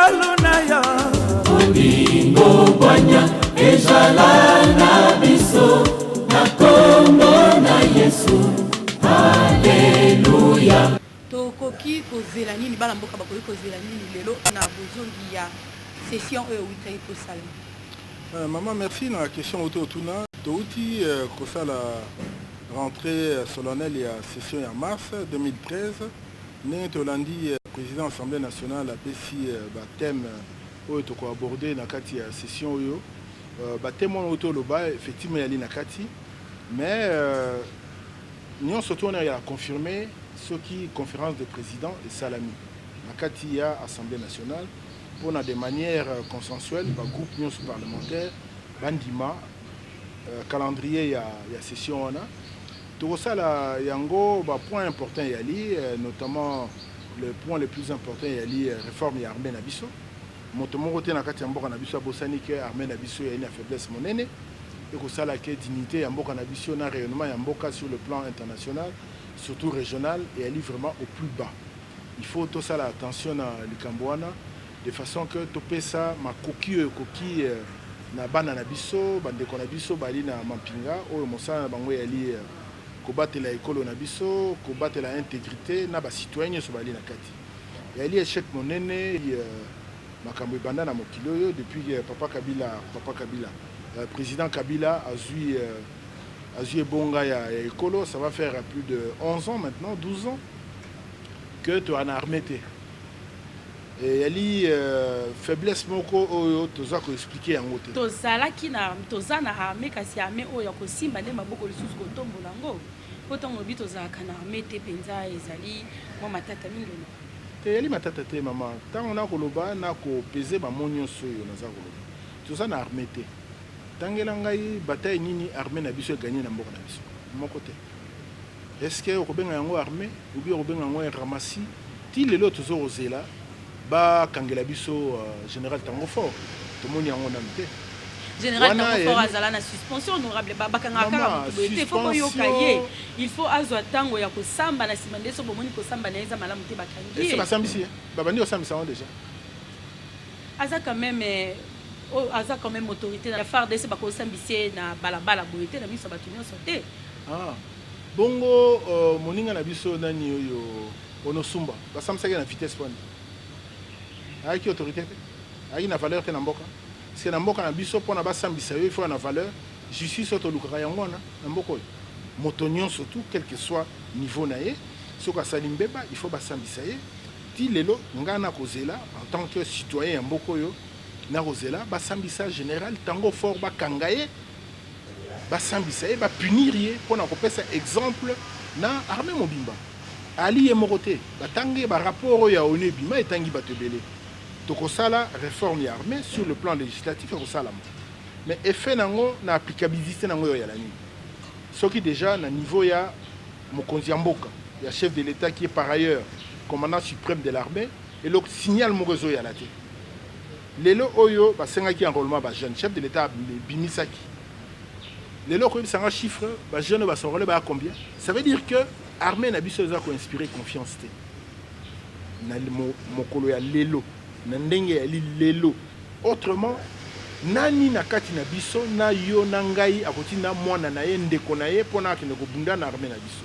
ngolu na yo Olingo bwanya ezala na biso na kombo na Yesu. Alléluia. Tokoki kozela nini bala mboka bakoki kozela nini lelo na bozongi ya session witay kosala. Maman, merci dans la question autour-tournant. Touti kosala rentrée solennelle il y a session en mars 2013. Né Tolandi président de l'Assemblée nationale a péci thème où il a abordé dans la session où thème autour de bas effectivement il y a nakati mais nous surtout on a confirmé ce qui conférence de président et Salami nakati il y a Assemblée nationale pour de manière consensuelle le groupe union parlementaire bandima calendrier il y a session on a tout ça là yango point important yali notamment le point le plus important yali réforme ya armée na biso moto moko te na kati ya mboka na biso abosani ke armée na biso ya faiblesse monene et ko sala ke dignité ya mboka na biso na rayonnement ya mboka sur le plan international surtout régional et yali vraiment au plus bas. Il faut tout ça la attention na likambo wana de façon que topesa makoki koki na bana na biso bandeko na biso bali na mampinga oyo mosala bango yali kobatela ekolo na biso kobatela intégrité na ba citoyen so bali na kati yali échec monene makambo ebanda na mokili oyo depuis papa Kabila président Kabila a joué bonga ya ekolo, ça va faire plus de 11 ans maintenant 12 ans que tu en as armé et yali faiblesse moko oyo toza ko expliquer yango te tozalaki na tozana armé kasi armé oyo ko simba nde maboko lisusu ko tombola ngo poto ngobi tozalaka na armé te penza ezali mo matata mingi te yali matata te mama tant on a koloba na ko peser ba monyo soyo na za koloba toza na armé te tangela ngai bataille nini armé na biso gagner na mboka na biso moko te est-ce que ko benga yango armé ou bien ko benga yango ramasi ti lelo tozo ozela ba kangela biso général Tango Fort to moni yango na mte général Tango Fort azala na suspension honorable baba kanga kala mutu faut yo kaye il faut azwa tango ya kosamba na simande so bomoni kosamba na eza malamu te bakangi c'est basambisi baba ndi osambisa on déjà aza quand même autorité na FARDC ba kosambisi na balabala boyete na biso batunyo sote bongo moninga na biso nani oyo onosumba basambisa na vitesse point avec autorité avec une valeur te na mboka c'est na mboka na biso pona basambisa yo il faut na valeur justice auto lukaka yango na mboka motonyon surtout quel que soit niveau na ye soka salimbeba il faut basambisa ye ti lelo ngana kozela en tant que citoyen ya mboka yo na kozela basambisa général Tango Fort bakanga ye basambisa ye ba punir ye pona kopesa exemple na armée mobimba ali ye morote batangi ba rapport ya ONU bima etangi batebele tokosala réforme ya armée sur le plan législatif et kosala mais effet nango na applicabilité nango yo ya lani soki déjà na niveau ya mokonzi ya mboka ya chef de l'état qui est par ailleurs commandant suprême de l'armée et le signal morezo ya laté lelo oyo basengaki enrôlement ba jeune chef de l'état bimisaki lelo ko bisanga chiffre ba jeune ba s'enrôler ba combien ça veut dire que armée na biso za ko inspirer confiance té na mokolo ya lelo na ndenge ya lelo autrement nani na kati na biso na yo na ngai akoti na mwana na ye ndeko na ye pona akende ko bunda na armée na biso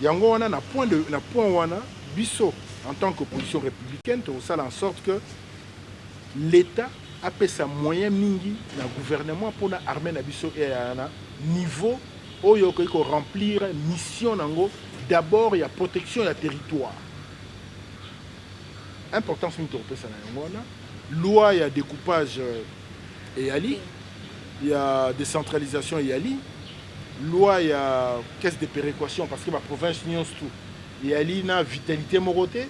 yango wana na point wana biso en tant qu'opposition républicaine to sala en sorte que l'état a pris sa moyen mingi na gouvernement pour na armée na biso et na niveau oyo ko remplir mission nango d'abord il y a protection ya territoire importance mingi to pesa na yango wana loi ya découpage et ali il y a décentralisation et ali loi il y a caisse de péréquation parce que ma province n'y tout il y a na vitalité moroté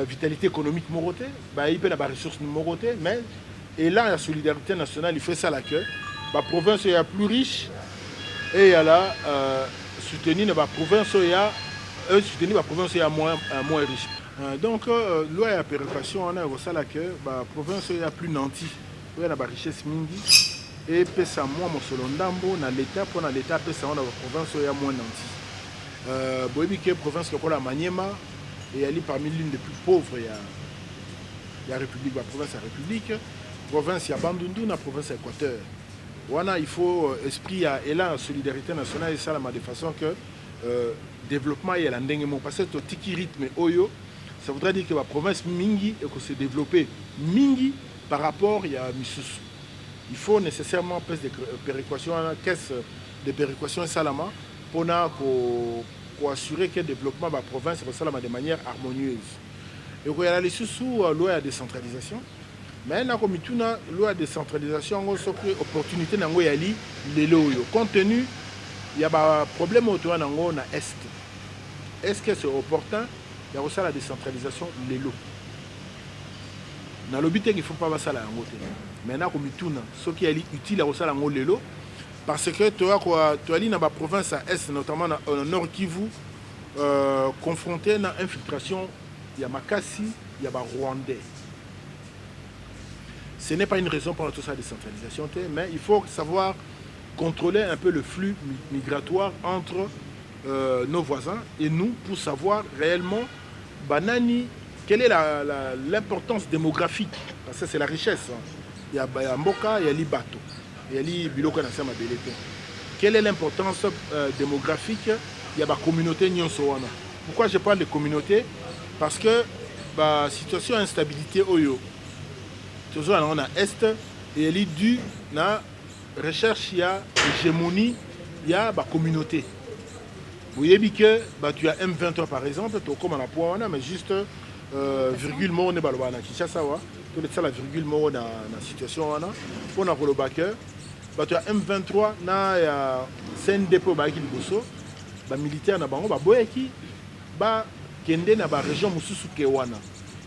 vitalité économique moroté bah il peut na ressources moroté mais et là la solidarité nationale il fait ça là que la province est plus riche et il y a là soutenir la province soutenir la province est moins riche donc loi ya péréquation on a ça là que la province est plus nanti il y a la richesse mingi et pesa moi mosolo ndambo na l'état pour na l'état pesa on a la province est moins nanti boyebi que province comme la Maniema et elle est parmi l'une des plus pauvres la République, la province à République, province à Bandundu, la province à Équateur. Voilà, il faut esprit et là, solidarité nationale et ça, de façon que développement est l'endengement. Parce que tiki rythme oyo, ça voudrait dire que la province mingi et que se développer mingi par rapport à Misusu. Il faut nécessairement plus de péréquation, caisse de péréquation salama pour assurer que le développement de la province est de manière harmonieuse. Et il y a les sous loi de décentralisation. Mais comme une loi de décentralisation, il y a une opportunité dans les lois. Compte tenu, il y a un problème autour de l'Est. Est-ce que c'est opportun? Il y a aussi la décentralisation des lois. Dans le but, il ne faut pas faire ça. Maintenant, comme tout, ce qui est utile à ça, parce que tu as dans la province à Est, notamment au Nord Kivu, confronté à l'infiltration, il y a Makassi, il y a Rwandais. Ce n'est pas une raison pour toute cette décentralisation, mais il faut savoir contrôler un peu le flux migratoire entre nos voisins et nous pour savoir réellement banani. Quelle est l'importance démographique? Parce que c'est la richesse. Il y a Mboka, il y a Libato, il y a Biloko Nasama Belete. Quelle est l'importance démographique? Il y a la communauté Nyonsowana. Pourquoi je parle de communauté? Parce que la situation d'instabilité Oyo, toujours on a Est, et elle est due à la recherche, il y a l'hégémonie, il y a la communauté. Vous voyez que tu as M23 par exemple, tu as comme la pointe, mais juste virgule mot ne balwa na Kinshasa wa to le la virgule mot na situation wana pour na koloba que tu as M23 na ya CNDP ba ki liboso ba militaire na bango ba boyeki ba kende na ba région mususu ke wana.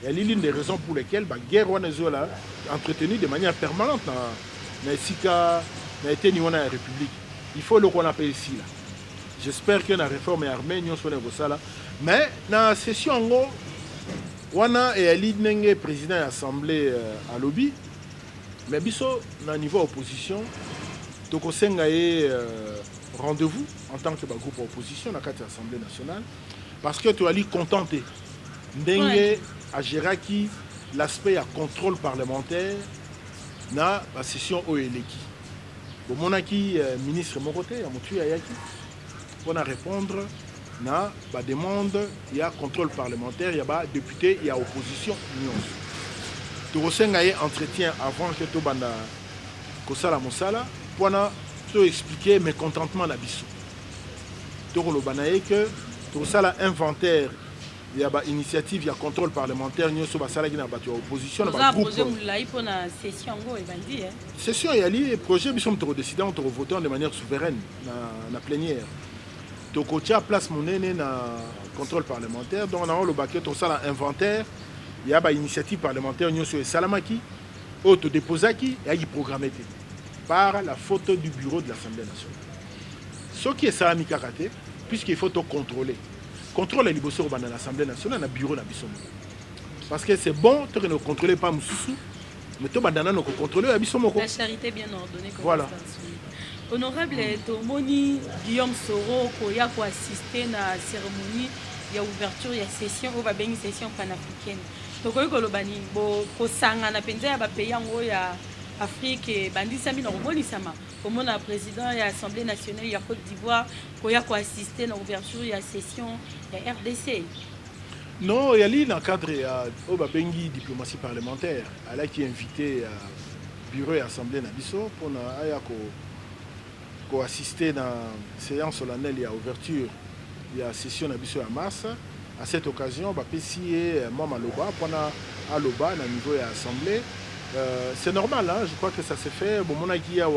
Et l'une des raisons pour lesquelles la guerre wana zola entretenue de manière permanente na Sika na été ni wana république. Il faut le qu'on appelle ici là. J'espère que la réforme est armée nous sur ça. Mais dans la session en gros wana et ali nenge président de l'Assemblée à lobby mais biso na niveau opposition toko senga rendez-vous en tant que groupe opposition dans la Assemblée nationale parce que tu ali contenté ndenge à Géraki l'aspect à contrôle parlementaire na la session oeleki bon monaki ministre Moroté a motu ayaki pour répondre na ba demande il y a contrôle parlementaire il y a ba député il y a opposition nyonso to kosenga ye entretien avant que to banda kosala mosala pour to expliquer mécontentement na biso to kolobana ye que to sala inventaire il y a ba initiative il y a contrôle parlementaire nyonso ba sala ki na ba opposition na ba groupe pour na session ngo ebandi session ya li projet biso to décider on to voter de manière souveraine na plénière. Donc, on tient place monnaie dans le contrôle parlementaire. Donc, on a le baquet, on a l'inventaire. Il y a une initiative parlementaire, nous sommes Salamaki, autodéposaki, et il programmé par la faute du bureau de l'Assemblée nationale. Ce qui est Salami Karaté, puisqu'il faut tout contrôler. Contrôle les libossos dans l'Assemblée nationale, dans le bureau de l'Abisson. Parce que c'est bon, tu ne contrôles pas Moussoussou, mais tu ne contrôles pas l'Abisson. La charité bien ordonnée. Voilà. Honorable Tomoni Guillaume Soro koya ko assister na cérémonie ya ouverture ya session au babengi session panafricaine. To koyi ko lobani bo ko sanga na penza ya ba pays yango ya Afrique bandi sami na komoni sama. Komona président ya Assemblée nationale ya Côte d'Ivoire koya ko assister na ouverture ya session ya RDC. Non, il y a li dans cadre ya au babengi diplomatie parlementaire, ala qui invité à bureau et assemblée na biso pour na aya ko assister dans la séance solennelle et à ouverture de la session de mars. À cette occasion, moi Maloba, pendant à Loba, au niveau de l'Assemblée. C'est normal, hein? Je crois que ça s'est fait. Bon, mon qui a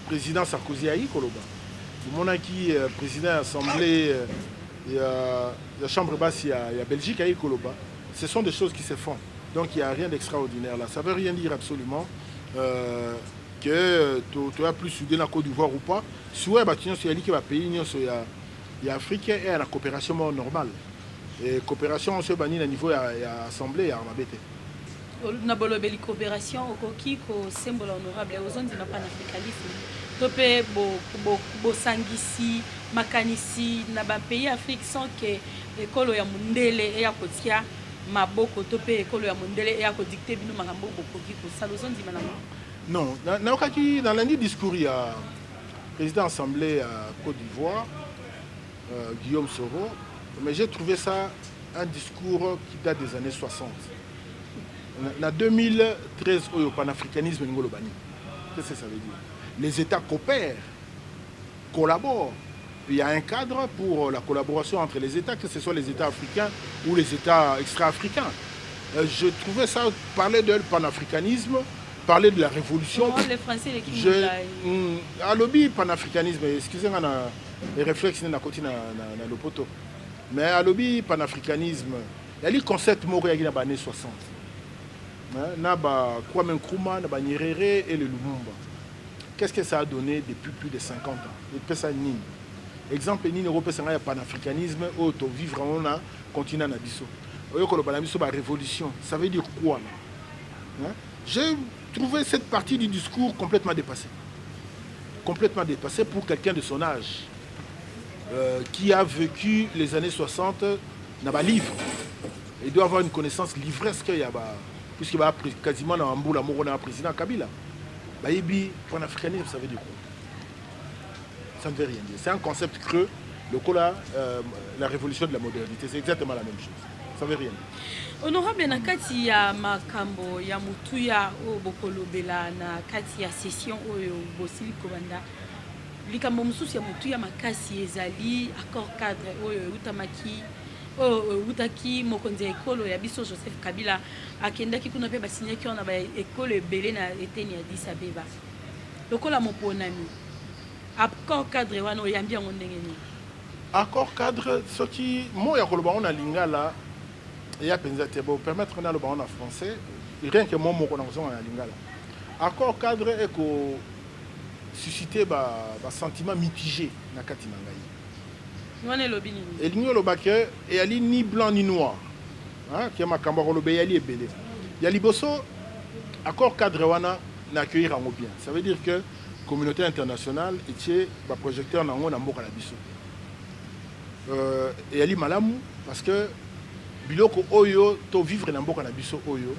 président Sarkozy a eu Koloba. Mon qui président de l'Assemblée, il y a la Chambre basse, il y a Belgique a eu Koloba. Ce sont des choses qui se font. Donc il n'y a rien d'extraordinaire là. Ça ne veut rien dire absolument. Que tu as plus soudé la Côte d'Ivoire ou pas, si tu as un pays, il y a Afrique et la coopération normale. Et coopération, on se bannit à niveau de l'Assemblée et à l'Amabete. Na bolobeli coopération au qui ko symbole honorable aux zones na panafricanisme. Topé bo sangisi makanisi na ba pays Afrique sans que école ya mundele et ya kotia maboko to pe ekolo ya mondele et ako dicter bino makambo bokoki ko saloso ndima na mo. Non, dans l'année discours il y a président assemblée à Côte d'Ivoire, Guillaume Soro, mais j'ai trouvé ça un discours qui date des années 60. En 2013, au panafricanisme, qu'est-ce que ça veut dire? Les États coopèrent, collaborent. Il y a un cadre pour la collaboration entre les États, que ce soit les États africains ou les États extra-africains. Je trouvais ça, parler de panafricanisme, parler de la révolution. Les Français, les qui à lobby panafricanisme, excusez-moi, les réflexes na côté na lopoto. Mais à lobby panafricanisme, il y a le concept mort qui dans les années 60. Na ba Kwame Nkrumah, na ba Nyerere et le Lumumba. Qu'est-ce que ça a donné depuis plus de 50 ans? Et puis ça ni. Exemple ni européen c'est un panafricanisme où to vivre on a continent na biso. Oyo ko ba biso ba révolution, ça veut dire quoi là? J'ai trouvé cette partie du discours complètement dépassée. Complètement dépassée pour quelqu'un de son âge. Qui a vécu les années 60 dans un livre. Il doit avoir une connaissance livresque, puisqu'il va quasiment dans Amboula Morona président Kabila. Baïbi, panafricanisme, ça veut dire quoi? Ça ne veut rien dire. C'est un concept creux. Le cola, la révolution de la modernité, c'est exactement la même chose. Ça ne veut rien dire. Honorable nakati ya makambo ya mutuya o bokolobela na kati ya session oyo bosili kobanda. Likambo mususu ya mutuya makasi ezali accord cadre oyo utamaki utaki mokonzi ekolo ya biso Joseph Kabila akendaki kuna pe basinyaki ona ba ekolo ebele na eteni ya Addis Abeba. Lokola moponami. Accord cadre wana oyambi yango ndenge nini? Accord cadre soki mo ya koloba on a lingala et ya penza te bo permettre na loba on a français rien que mo moko na kozonga na lingala. Accord cadre est ko susciter ba sentiment mitigé na kati na ngai. Wana lobi nini? Elingo lobake et ali ni blanc ni noir. Hein, qui makamba lobe yali ebele. Ya liboso accord cadre wana na accueillir en bien. Ça veut dire que communauté internationale et ba projecteur nango na mboka na biso. Et ali malamu parce que biloko oyo to vivre na mboka na biso oyo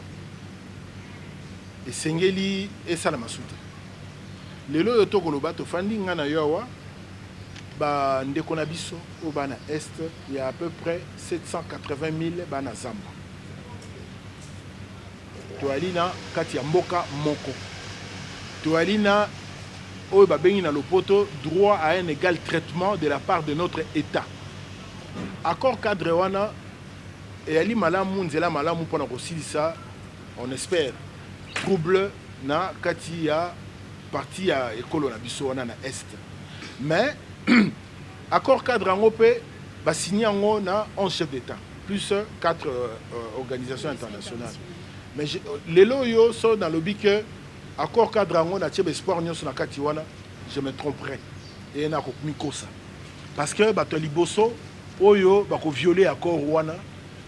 et sengeli et sala masuta. Lelo yo to koloba to fandi ngana yowa ba ndeko na biso au bana est il y a à peu près 780 000 bana zamba. To alina kati ya mboka moko. To alina oyo ba bengi na lopoto droit à un égal traitement de la part de notre État. Accord cadre wana et ali malamu nzela malamu pona kosilisa on espère trouble na kati ya partie ya ekolo na biso wana na est. Mais accord cadre en OP ba signé en na 11 chefs d'État plus 4 organisations internationales. Mais les loyo sont dans le but que accord cadre en na tiebe espoir nyonso na kati wana je me tromperai et na ko mikosa parce que bato liboso oyo bako violer accord wana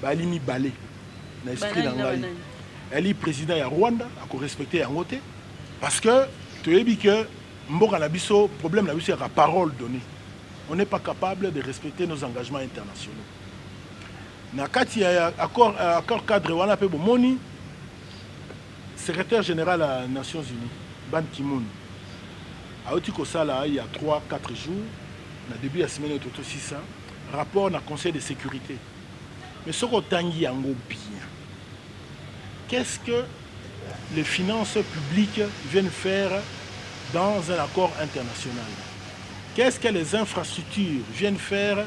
ba limi balé na esprit na ngai ali président ya Rwanda ako respecter yango te parce que toyebi que mboka na biso problème na biso ya parole donnée on n'est pas capable de respecter nos engagements internationaux na kati ya accord cadre wana pe bomoni secrétaire général à Nations Unies Ban Ki-moon a oti ko sala il y a 3-4 jours na début ya semaine toto 600 rapport na conseil de sécurité. Mais ce qu'on tangi yango bien. Qu'est-ce que les finances publiques viennent faire dans un accord international? Qu'est-ce que les infrastructures viennent faire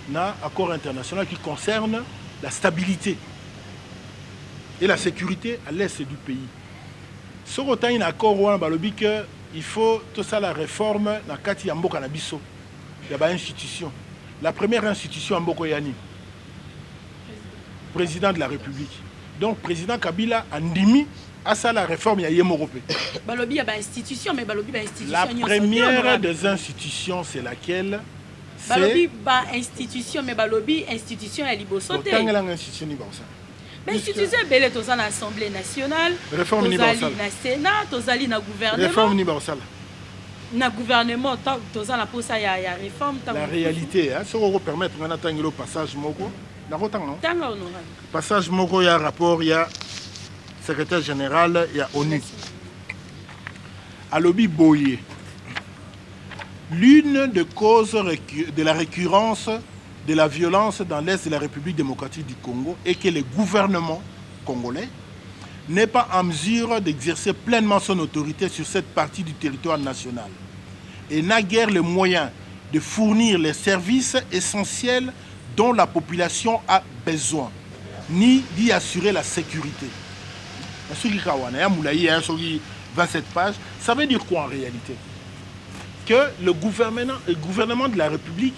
dans un accord international qui concerne la stabilité et la sécurité à l'est du pays? Ce qu'on tangi un accord ouan balobi que il faut tout ça la réforme na kati ya mboka na biso. Il y a une institution. La première institution en Bokoyani, président de la République. Donc, président Kabila a ndimi à ça la réforme, il y a Yémoropé. Balobi, il y a une institution, mais Balobi, il y a une institution. La première des institutions, c'est laquelle? Balobi, institution, mais Balobi, institution, elle est libosoté. Institution, institution, elle est dans l'Assemblée nationale, réforme dans le Sénat, dans le gouvernement. Réforme universelle. Na gouvernement tant la réforme la réalité hein ce qu'on permettre on attend le passage moko Tanga honorable. Passage moko ya rapport ya secrétaire général ya ONU. Alobi Boye. L'une des causes de la récurrence de la violence dans l'Est de la République démocratique du Congo est que le gouvernement congolais n'est pas en mesure d'exercer pleinement son autorité sur cette partie du territoire national et n'a guère les moyens de fournir les services essentiels dont la population a besoin, ni d'y assurer la sécurité. 27 pages, ça veut dire quoi en réalité? Que le gouvernement de la République,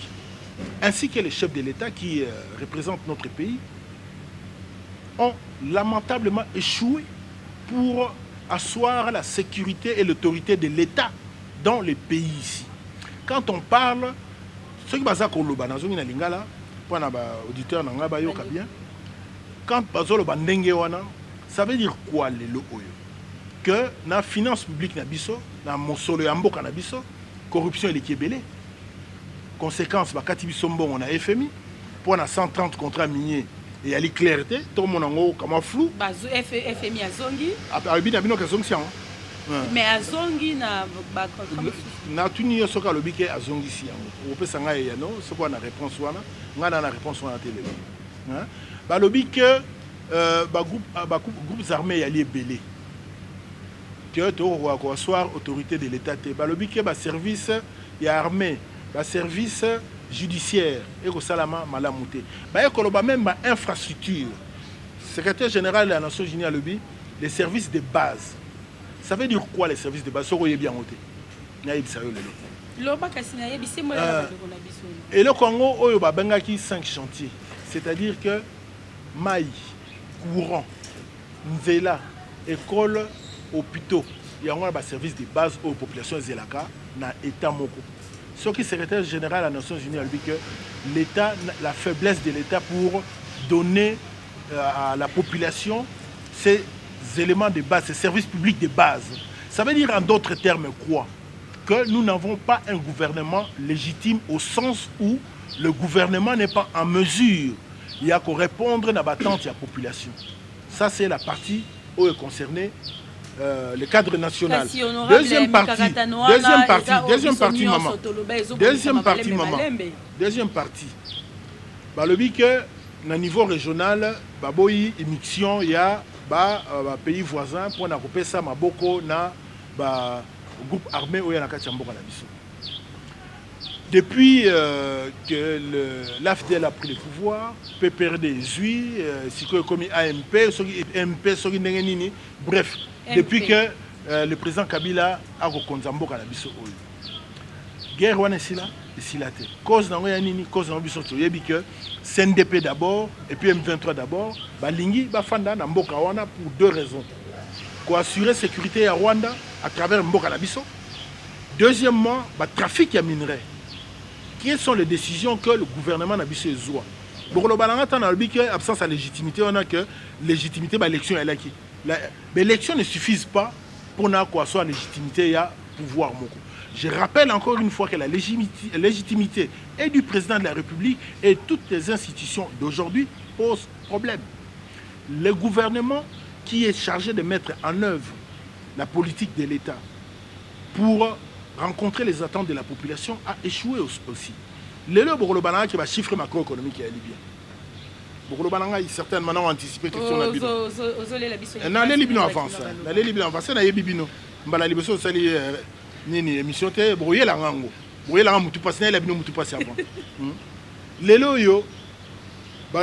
ainsi que les chefs de l'État qui représentent notre pays, ont lamentablement échoué pour asseoir la sécurité et l'autorité de l'État dans les pays ici. Quand on parle, ce qui est Koloba, pour les auditeurs, quand ça veut dire quoi les locaux? Que la finance publique na biso, na mosolo ya mboka na biso, corruption est belé. Conséquence, on a FMI, pour 130 contrats miniers. Et il y a la clarté, tout le monde est flou. FMI a zongi. Mais a zongi na tout le monde a zongi si. On peut s'en aller, ce qu'on a réponse, on a la réponse à la télé. Balobi que groupes armés y belé. Que tu as soir autorité de l'État. Balobi que service y a armé, service judiciaire et au salama malamouté. Même infrastructure. Secrétaire général de la Nation Unie Alobi, les services de base. Ça veut dire quoi les services de base? Et le Congo, il y a 5 chantiers. C'est-à-dire que maï, courant, nzela, école, hôpitaux, il y a un service de base aux populations zélaka dans l'État moko. Ce qui est secrétaire général de la Nations Unies a dit que l'État, la faiblesse de l'État pour donner à la population ces éléments de base, ces services publics de base. Ça veut dire en d'autres termes quoi? Que nous n'avons pas un gouvernement légitime au sens où le gouvernement n'est pas en mesure il y a qu'à répondre à l'attente de la population. Ça, c'est la partie où est concernée le cadre national. Deuxième partie, maman. Le que au niveau régional, il y a une émission, il y a des pays voisins pour couper ça, maboko na groupe armé où il y a un kachamboka na biso. Depuis que l'AFDL a pris le pouvoir, PPRD, ZUI, Siko Komi AMP, MP, bref, depuis que le président Kabila a reconnu Mboka na biso oyo. Guerre wana sila, sila te. Cause na ngoya nini, cause na biso to yebi que CNDP d'abord et puis M23 d'abord, balingi bafanda na Mboka wana pour deux raisons. Pour assurer la sécurité à Rwanda à travers Mboka na biso. Deuxièmement, trafic ya minerais. Quelles sont les décisions que le gouvernement n'a pas besoin de faire? Pour le balance, on a dit que l'absence de légitimité, on a que légitimité, l'élection est là. L'élection ne suffit pas pour qu'on soit en légitimité et pouvoir. Je rappelle encore une fois que la légitimité est du président de la République et toutes les institutions d'aujourd'hui posent problème. Le gouvernement qui est chargé de mettre en œuvre la politique de l'État pour rencontrer les attentes de la population a échoué aussi. Le Bogolobananga qui va chiffrer macroéconomique est libyen. Bogolobananga est certainement anticipé question de Libino. Les Libyens avancent. Les Libyens avancent. Les Libyens mbala liboso sali nini émission te broyer la ngango. Broyer la mutu passe na Libino mutu passe avant. Les loyo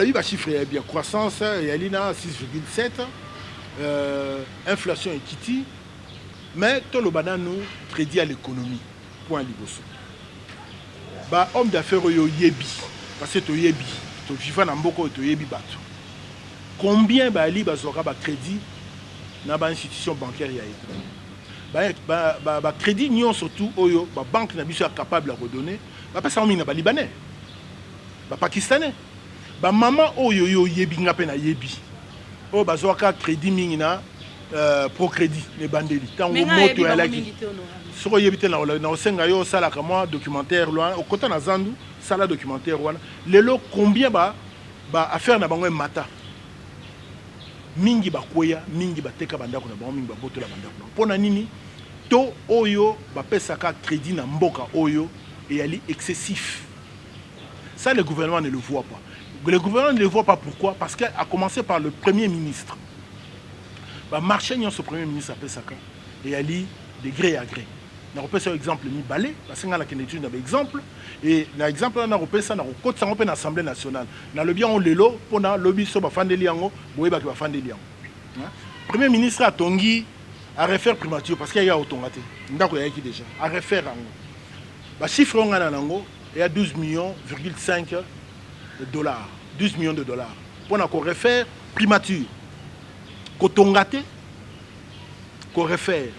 il va chiffrer bien croissance yalina 6,7 inflation et kitty. Mais tout le banano crédit à l'économie. Point liboso. Homme d'affaires yo yebi. Parce que to yebi. To vivant en mboko to yebi bato. Combien bali bazora ba crédit na ba institution bancaire ya état. Crédit nyon surtout oyo ba banque na biso capable à redonner. Pas ça na ba libanais. Ba pakistanais. Ba maman oyo yo yebi ngape na yebi. O bazora crédit mingi na pro crédit les bandeli tant moto ya laki soko yebite na osenga yo sala kama documentaire loin au côté na zandu sala documentaire wana lelo combien ba affaire na bango mata mingi bakoya mingi bateka bandako na bango mingi babotola bandako pona nini to oyo bapesaka crédit na mboka oyo et ali excessif. Ça le gouvernement ne le voit pas. Le gouvernement ne le voit pas pourquoi? Parce qu'à commencer par le premier ministre. Bah marché ce premier ministre appelle ça et ali de gré à gré. Na repère un exemple ni balé parce que la Kennedy n'a exemple et l'exemple na repère ça na côté ça repère l'Assemblée nationale. Na le bien on lelo pona lobby so ba fandeli yango boye ba ba fandeli yango. Premier ministre a tongi à refaire primature parce qu'il y a automate. Ndako ya qui déjà à refaire yango. Bah chiffre on a nango il y a 12 millions,5 de dollars. 12 millions de dollars. Pour qu'on refaire primature. Kotongate qu'on refaire.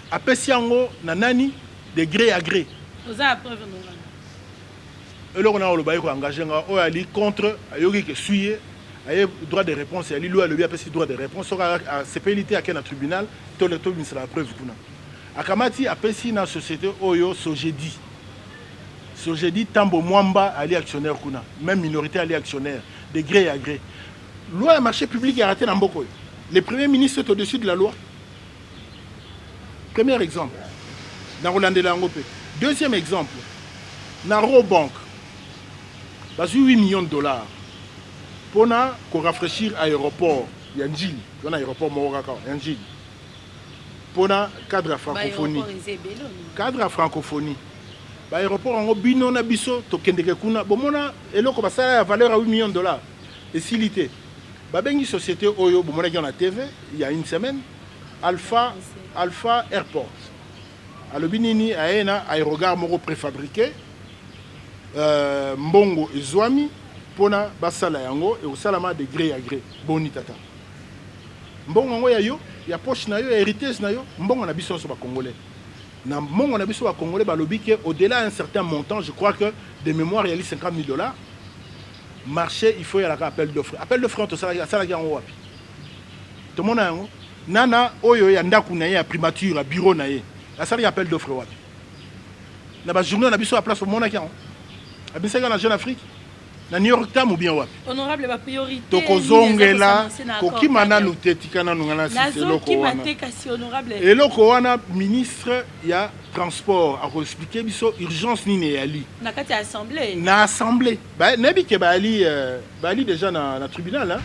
Après si yango nanani de gré à gré. Vous avez preuve non. Et là on a le bail ko engagé nga ali contre ayoki ke suyer aye droit de réponse ali loi le bien après droit de réponse à CPLT à quel tribunal tout le ministre la preuve kuna. Akamati après si na société oyo sojedi. Sojedi tambo mwamba ali actionnaire kuna même minorité ali actionnaire de gré à gré. Loi marché public a raté na mboko. Le premier ministre est au-dessus de la loi. Premier exemple, dans Rolandé Langopé. Deuxième exemple, dans Robank, dans 8 millions de dollars, pour rafraîchir l'aéroport, il y a un gil, il y a un aéroport Moraka, Yanjil, pour le cadre à francophonie. Cadre à francophonie. L'aéroport en Obino, Nabiso, Tokendekuna, Bomona, et là, ça a la valeur à 8 millions de dollars. Et s'il était, une société Oyo, Bomona qui en a TV, il y a une semaine, Alpha Airport. Alors, Binini a un aérogare moro préfabriqué, Mbongo et Zouami, Pona Basala Yango, et au Salama de gré à gré, Bonitata. Mbongo Yayo, il y a poche Nayo, héritage Nayo, Mbongo Nabiso sur Congolais. Dans Mbongo Nabiso Congolais, au-delà d'un certain montant, je crois que de mémoire, il y a 50 000 $. Marché, il faut y avoir un appel d'offres. Appel d'offres, ça y a un wapi. Tout le monde a un nana oyo ya ndaku na ya primature bureau na ye asali appel d'offre wapi na ba journée na biso à place au mona kian abisaka na Jeune Afrique na New York Times ou bien wapi honorable ba priorité to kozongela kokimana nutetikana nungana siloko wana kasi honorable eloko wana ministre ya transport a expliquer biso urgence nini yali na kati ya assemblée ba nebi ke ba ali déjà na tribunal hein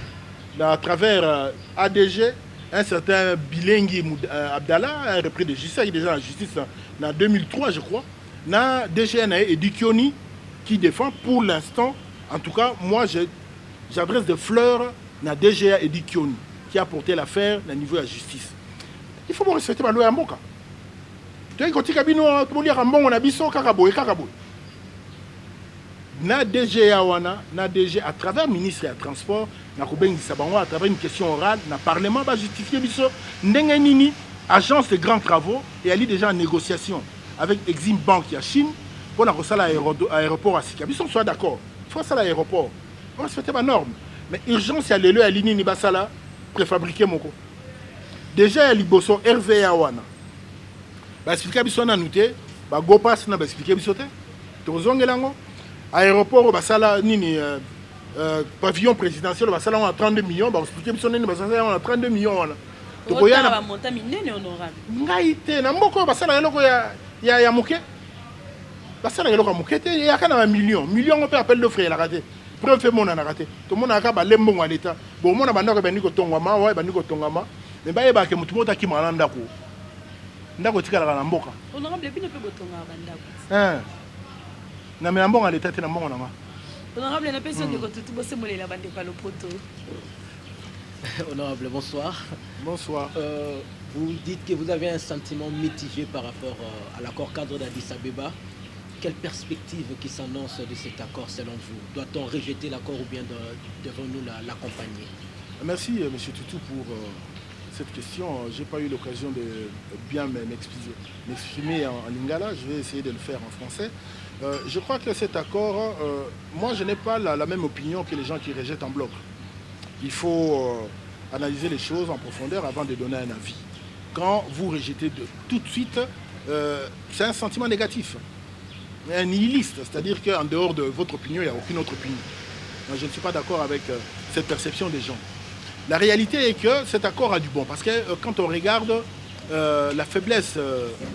à travers ADG. Un certain Bilengui Abdallah, un repris de justice, qui est déjà en justice en 2003, je crois. Na DGNA et Dikioni qui défend pour l'instant, en tout cas, moi j'adresse des fleurs à DGA et Dikioni qui a porté l'affaire au niveau de la justice. Il faut respecter la loi en Moka. Tu vois, quand tu as dit on a biso kakaboy. Na DGA wana, na DG à travers le ministre des Transports, na kobengisa bango à travers une question orale, na parlement va justifier biso ndenge nini agence de grands travaux et ali déjà en négociation avec Exim Bank ya Chine pour la resala aéroport à Sika. Biso soit d'accord. Il faut ça l'aéroport. On respecte les normes. Mais urgence ya lelo ya lini ni basala préfabriquer moko. Déjà ya liboso RVA wana. Ba expliquer biso na nuté, ba go pass na ba expliquer biso te. Tozongelango aéroport basala nini pavillon présidentiel basala on a 32 millions ba expliquer biso nini basala on a 32 millions wana to koya na monta minene honorable ngai te na mboko basala eloko ya muke basala eloko ya muke te ya kana ba millions on peut appeler d'offre la raté preuve fait mon na raté to mona ka ba lembongo l'état bon mona banda ko bandi ko tongama wa bandi ko tongama mais ba yeba ke mutu mota ki malanda ko ndako tikala na mboka honorable bino pe botonga bandako na me mbongo l'état te na mbongo nanga honorable na personne de kotutu bosse molela bande pa le poto. Honorable, bonsoir. Bonsoir. Vous dites que vous avez un sentiment mitigé par rapport à l'accord cadre d'Addis Abeba. Quelle perspective qui s'annonce de cet accord selon vous? Doit-on rejeter l'accord ou bien devons-nous l'accompagner? Merci M. Toutou pour cette question. Je n'ai pas eu l'occasion de bien m'exprimer en lingala. Je vais essayer de le faire en français. Je crois que cet accord, moi je n'ai pas la même opinion que les gens qui rejettent en bloc. Il faut analyser les choses en profondeur avant de donner un avis. Quand vous rejetez tout de suite, c'est un sentiment négatif, un nihiliste, c'est-à-dire qu'en dehors de votre opinion, il n'y a aucune autre opinion. Moi, je ne suis pas d'accord avec cette perception des gens. La réalité est que cet accord a du bon, parce que quand on regarde la faiblesse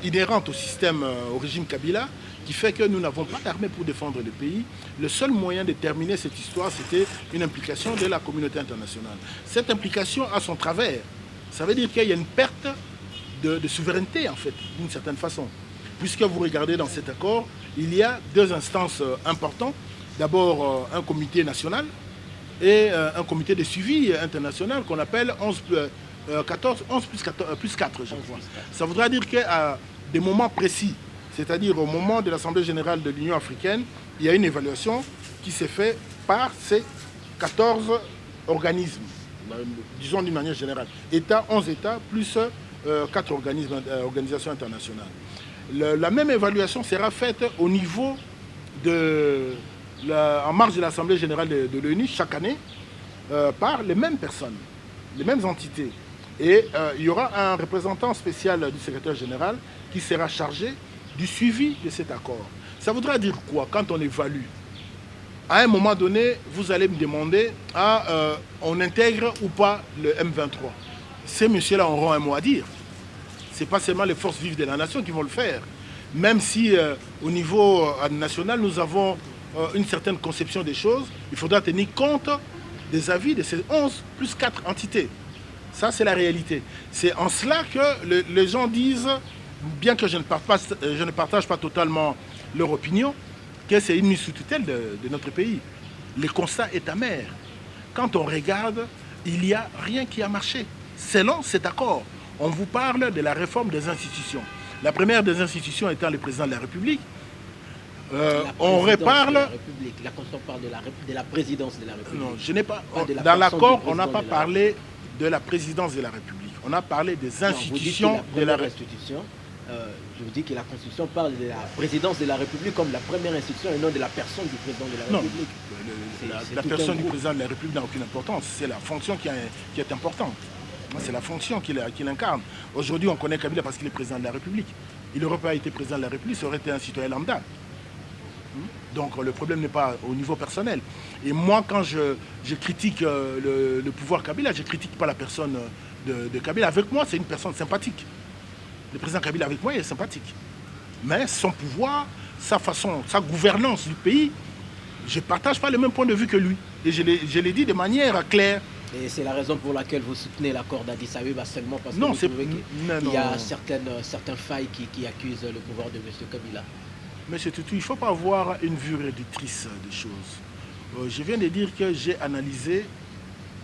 inhérente au système, au régime Kabila, qui fait que nous n'avons pas d'armée pour défendre le pays, le seul moyen de terminer cette histoire, c'était une implication de la communauté internationale. Cette implication a son travers. Ça veut dire qu'il y a une perte de souveraineté, en fait, d'une certaine façon. Puisque vous regardez dans cet accord, il y a deux instances importantes. D'abord, un comité national et un comité de suivi international qu'on appelle 11 plus 4, je crois. Ça voudra dire qu'à des moments précis, c'est-à-dire au moment de l'Assemblée générale de l'Union africaine, il y a une évaluation qui s'est faite par ces 14 organismes, disons d'une manière générale. 11 États plus 4 organisations internationales. La même évaluation sera faite au niveau en marge de l'Assemblée générale de l'ONU chaque année par les mêmes personnes, les mêmes entités. Et il y aura un représentant spécial du secrétaire général qui sera chargé du suivi de cet accord. Ça voudra dire quoi quand on évalue? À un moment donné, vous allez me demander, on intègre ou pas le M23? Ces messieurs-là auront un mot à dire. Ce n'est pas seulement les forces vives de la nation qui vont le faire. Même si au niveau national, nous avons une certaine conception des choses, il faudra tenir compte des avis de ces 11 plus 4 entités. Ça, c'est la réalité. C'est en cela que les gens disent, bien que je ne partage pas totalement leur opinion, que c'est une mise sous tutelle de notre pays. Le constat est amer. Quand on regarde, il n'y a rien qui a marché. Selon cet accord, on vous parle de la réforme des institutions. La première des institutions étant le président de la République. On reparle... La Constitution parle de la présidence de la République. Non, je n'ai pas... Dans l'accord, on n'a pas parlé de la présidence de la République. On a parlé des institutions de la République. Je vous dis que la Constitution parle de la présidence de la République comme la première institution et non de la personne du président de la République. Non, la personne du président de la République n'a aucune importance. C'est la fonction qui est importante. C'est la fonction qu'il incarne. Aujourd'hui, on connaît Kabila parce qu'il est président de la République. Il n'aurait pas été président de la République, ça aurait été un citoyen lambda. Donc le problème n'est pas au niveau personnel. Et moi, quand je critique le pouvoir Kabila, je ne critique pas la personne de Kabila. Avec moi, c'est une personne sympathique. Le président Kabila, avec moi, il est sympathique. Mais son pouvoir, sa façon, sa gouvernance du pays, je ne partage pas le même point de vue que lui. Et je l'ai dit de manière claire. Et c'est la raison pour laquelle vous soutenez l'accord d'Addis Abeba seulement parce que non, vous trouvez qu'il y a certaines failles qui accusent le pouvoir de M. Kabila. Monsieur Tutu, il ne faut pas avoir une vue réductrice des choses. Je viens de dire que j'ai analysé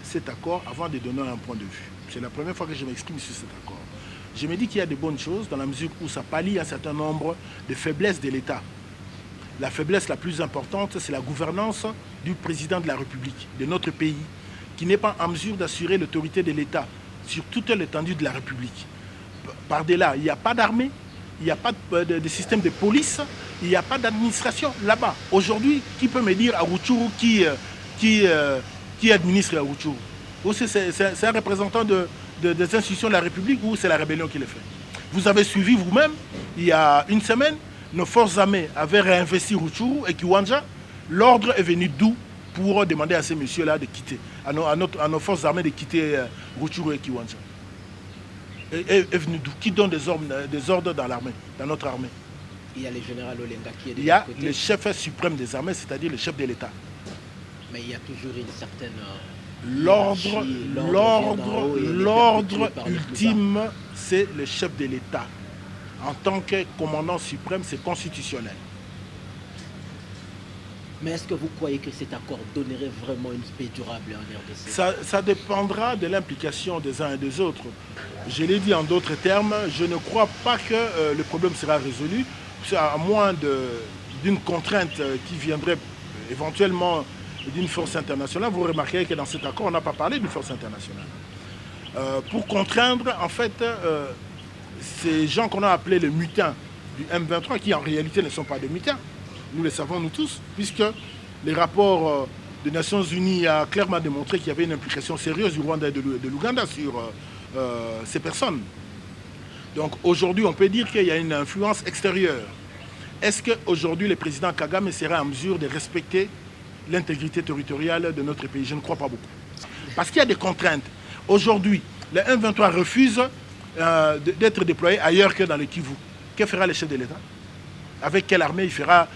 cet accord avant de donner un point de vue. C'est la première fois que je m'exprime sur cet accord. Je me dis qu'il y a de bonnes choses dans la mesure où ça pallie un certain nombre de faiblesses de l'État. La faiblesse la plus importante, c'est la gouvernance du président de la République, de notre pays, qui n'est pas en mesure d'assurer l'autorité de l'État sur toute l'étendue de la République. Par-delà, il n'y a pas d'armée, il n'y a pas de système de police, il n'y a pas d'administration là-bas. Aujourd'hui, qui peut me dire à Rutshuru qui administre à Rutshuru? Ou c'est un représentant des institutions de la République ou c'est la rébellion qui le fait? Vous avez suivi vous-même, il y a une semaine, nos forces armées avaient réinvesti Rutshuru et Kiwanja. L'ordre est venu d'où pour demander à ces messieurs-là de quitter, à nos forces armées de quitter Rutshuru et Kiwanja? Est venu d'où? Qui donne des ordres dans l'armée, dans notre armée? Il y a le général Olenga qui est de Il y a côté. le chef suprême des armées, c'est-à-dire le chef de l'État. Mais il y a toujours une certaine... L'ordre ultime, c'est le chef de l'État. En tant que commandant suprême, c'est constitutionnel. Mais est-ce que vous croyez que cet accord donnerait vraiment une paix durable en RDC? Ça dépendra de l'implication des uns et des autres. Je l'ai dit en d'autres termes, je ne crois pas que le problème sera résolu, à moins d'une contrainte qui viendrait éventuellement d'une force internationale. Vous remarquerez que dans cet accord, on n'a pas parlé d'une force internationale. Pour contraindre, en fait, ces gens qu'on a appelés les mutins du M23, qui en réalité ne sont pas des mutins, nous le savons nous tous, puisque les rapports des Nations Unies a clairement démontré qu'il y avait une implication sérieuse du Rwanda et de l'Ouganda sur ces personnes. Donc aujourd'hui, on peut dire qu'il y a une influence extérieure. Est-ce qu'aujourd'hui, le président Kagame sera en mesure de respecter l'intégrité territoriale de notre pays. Je ne crois pas beaucoup. Parce qu'il y a des contraintes. Aujourd'hui, le M23 refuse d'être déployé ailleurs que dans le Kivu. Que fera le chef de l'État? Avec quelle armée il fera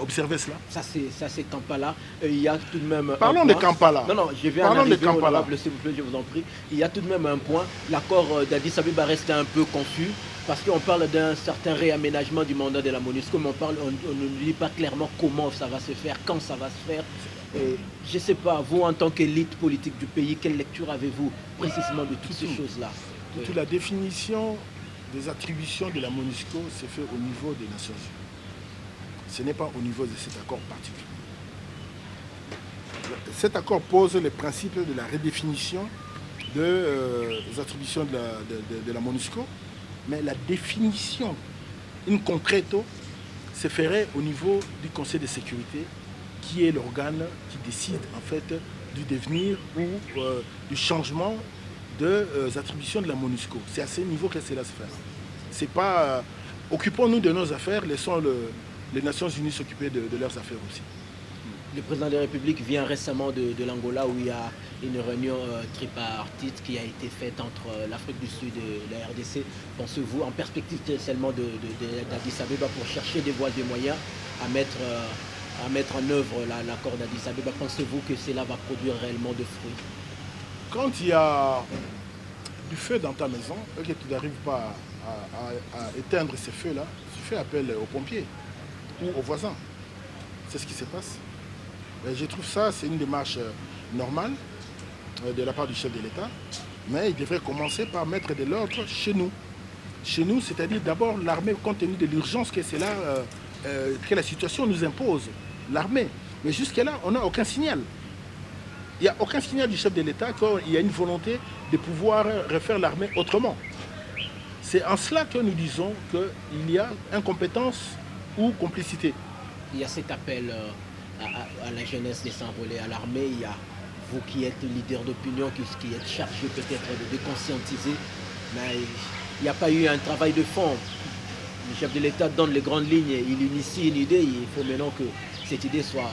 observer cela? Ça c'est Kampala. Il y a tout de même. Parlons de Kampala. Non, je viens Parlons de d'arriver, Kampala. honorable, s'il vous plaît, je vous en prie. Il y a tout de même un point. L'accord d'Addis Abeba reste un peu confus parce qu'on parle d'un certain réaménagement du mandat de la MONUSCO, mais on ne dit pas clairement comment ça va se faire, quand ça va se faire. Et je ne sais pas, vous en tant qu'élite politique du pays, quelle lecture avez-vous précisément de toutes ces choses-là? Toute la définition des attributions de la MONUSCO se fait au niveau des Nations Unies. Ce n'est pas au niveau de cet accord particulier. Cet accord pose les principes de la redéfinition des attributions de la MONUSCO, mais la définition in concreto se ferait au niveau du Conseil de sécurité, qui est l'organe qui décide en fait du devenir ou du changement des attributions de la MONUSCO. C'est à ce niveau que cela se fait. C'est pas occupons-nous de nos affaires, laissons les Nations Unies s'occuper de leurs affaires aussi. Le président de la République vient récemment de l'Angola où il y a une réunion tripartite qui a été faite entre l'Afrique du Sud et la RDC. Pensez-vous, en perspective seulement d'Addis Abeba, pour chercher des voies, des moyens à mettre en œuvre l'accord d'Addis Abeba, pensez-vous que cela va produire réellement de fruits? Quand il y a du feu dans ta maison et que tu n'arrives pas à éteindre ces feux-là, tu fais appel aux pompiers ou aux voisins. C'est ce qui se passe. Et je trouve ça, c'est une démarche normale de la part du chef de l'État, mais il devrait commencer par mettre de l'ordre chez nous. Chez nous, c'est-à-dire d'abord l'armée, compte tenu de l'urgence que c'est là, que la situation nous impose, l'armée. Mais jusque-là, on n'a aucun signal. Il n'y a aucun signal du chef de l'État qu'il y a une volonté de pouvoir refaire l'armée autrement. C'est en cela que nous disons qu'il y a incompétence ou complicité. Il y a cet appel à la jeunesse de s'envoler à l'armée. Il y a vous qui êtes leader d'opinion, qui êtes chargé peut-être de déconscientiser. Mais il n'y a pas eu un travail de fond. Le chef de l'État donne les grandes lignes, il initie une idée. Il faut maintenant que cette idée soit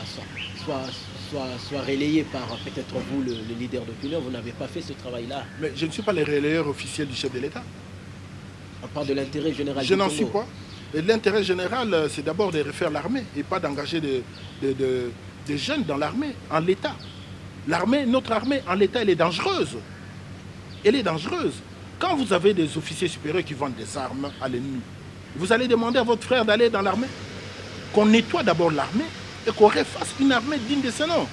relayée par peut-être vous, le leader d'opinion. Vous n'avez pas fait ce travail-là. Mais je ne suis pas le relayeur officiel du chef de l'État. On parle de l'intérêt général du Je Congo. n'en suis pas. L'intérêt général, c'est d'abord de refaire l'armée et pas d'engager des jeunes dans l'armée, en l'état. L'armée, notre armée, en l'état, elle est dangereuse. Elle est dangereuse. Quand vous avez des officiers supérieurs qui vendent des armes à l'ennemi, vous allez demander à votre frère d'aller dans l'armée. Qu'on nettoie d'abord l'armée et qu'on refasse une armée digne de ce nom.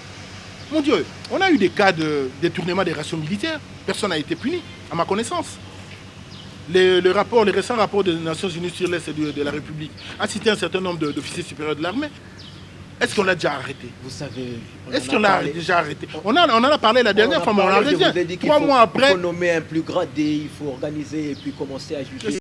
Mon Dieu, on a eu des cas de détournement des rations militaires. Personne n'a été puni, à ma connaissance. Le récent rapport des Nations Unies sur l'Est de la République a cité un certain nombre d'officiers supérieurs de l'armée. Est-ce qu'on l'a déjà arrêté? Vous savez, est-ce qu'on l'a déjà arrêté? On en a parlé la dernière fois, mais on en revient. 3 mois après, il faut nommer un plus gradé, il faut organiser et puis commencer à juger.